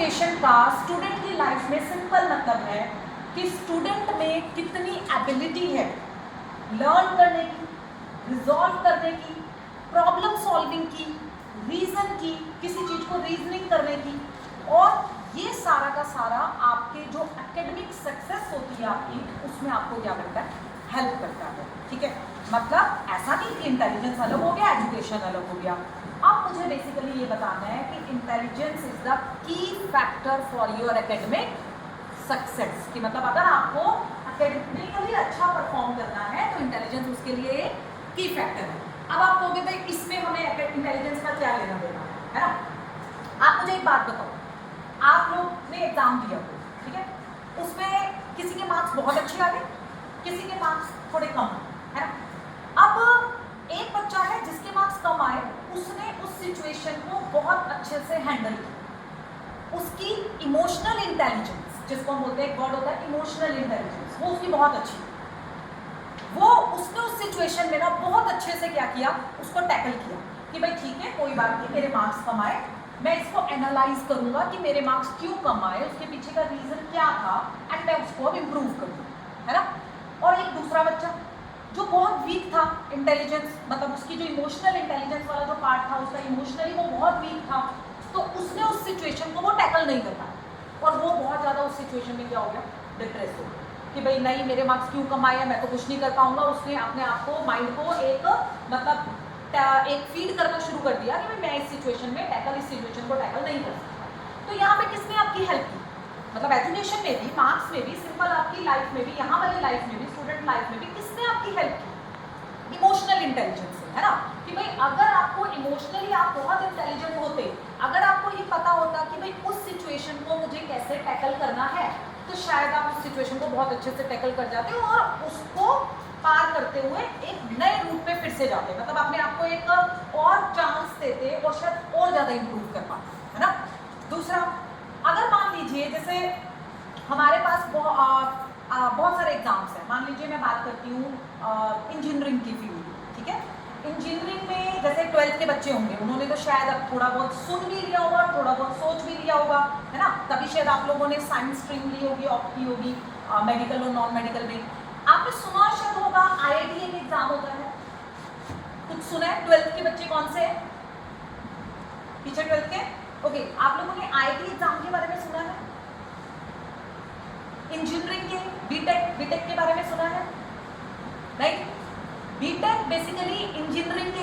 Education का student की life में सिंपल मतलब है कि स्टूडेंट में कितनी एबिलिटी है लर्न करने की, रिजॉल्व करने की, प्रॉब्लम सॉल्विंग की, रीजन की, किसी चीज को रीजनिंग करने की, और ये सारा का सारा आपके जो एकेडमिक सक्सेस होती है आपकी, उसमें आपको क्या करता है, हेल्प करता है। ठीक है, मतलब ऐसा नहीं कि इंटेलिजेंस अलग हो गया, एजुकेशन अलग हो गया। अब मुझे बेसिकली ये बताना है कि intelligence is the key factor for your academic success. कि मतलब अगर आपको एकेडमिकली अच्छा परफॉर्म करना है तो इंटेलिजेंस उसके लिए की फैक्टर है। अब आप कहोगे भाई इसमें हमें इंटेलिजेंस का क्या लेना देना है ना। आप मुझे एक बात बताओ, आप लोग ने एग्जाम दिया हो, ठीक है, उसमें किसी के मार्क्स बहुत अच्छे आ गए, किसी के मार्क्स थोड़े कम है ना। अब एक बच्चा है जिसके मार्क्स कम आए, उसने उस सिचुएशन को बहुत अच्छे से हैंडल किया। उसकी इमोशनल इंटेलिजेंस, जिसको हम बोलते हैं, एक वर्ड होता है इमोशनल इंटेलिजेंस, वो उसकी बहुत अच्छी है। वो उसने उस सिचुएशन में ना बहुत अच्छे से क्या किया, उसको टैकल किया कि भाई ठीक है, कोई बात नहीं, मेरे मार्क्स कम आए, मैं इसको एनालाइज करूंगा कि मेरे मार्क्स क्यों कम आए, उसके पीछे का रीजन क्या था, एंड मैं उसको अब इम्प्रूव करूंगा, है ना। और एक दूसरा बच्चा जो बहुत वीक था इंटेलिजेंस, मतलब उसकी जो इमोशनल इंटेलिजेंस वाला जो पार्ट था, उसका इमोशनली वो बहुत वीक था, तो उसने उस सिचुएशन को वो टैकल नहीं कर पाया, और वो बहुत ज़्यादा उस सिचुएशन में क्या हो गया, डिप्रेस हो गया कि भाई नहीं, मेरे मार्क्स क्यों कम आए, मैं तो कुछ नहीं कर पाऊंगा। उसने अपने आप को, माइंड को एक मतलब एक फीड करना शुरू कर दिया कि भाई मैं इस सिचुएशन में इस सिचुएशन को टैकल नहीं कर सकता। तो यहाँ पे किसने आपकी हेल्प की, मतलब एजुकेशन में भी, मार्क्स में भी, सिंपल आपकी लाइफ में भी, यहाँ वाली लाइफ में भी, स्टूडेंट लाइफ में भी किसने आपकी हेल्प की, इमोशनल इंटेलिजेंस से, है ना। कि भाई अगर आपको इमोशनली आप बहुत इंटेलिजेंट होते, अगर आपको ये पता होता कि भाई उस सिचुएशन को मुझे कैसे टैकल करना है, तो शायद आप उस सिचुएशन को बहुत अच्छे से टैकल कर जाते और उसको पार करते हुए एक नए रूट पे फिर से जाते, मतलब अपने आप को एक और चांस देते और शायद और ज्यादा इंप्रूव कर पाते, है ना। दूसरा, अगर मान लीजिए जैसे हमारे पास बहुत सारे एग्जाम्स हैं, मान लीजिए मैं बात करती हूँ इंजीनियरिंग की फील्ड, ठीक है। इंजीनियरिंग में जैसे 12th के बच्चे होंगे, उन्होंने तो शायद अब थोड़ा बहुत सुन भी लिया होगा, थोड़ा बहुत सोच भी लिया होगा, है ना। तभी शायद आप लोगों ने साइंस स्ट्रीम ली होगी, ऑप्ट की होगी, मेडिकल और नॉन मेडिकल में। आपने सुना शायद होगा IIT एक एग्जाम होता है, कुछ सुना है? 12th के बच्चे कौन से हैं पीछे 12th के? ओके, आप लोगों ने IIT एग्जाम के बारे में सुना है? इंजीनियरिंग के बीटेक के बारे में सुना है? राइट, बीटेक बेसिकली इंजीनियरिंग के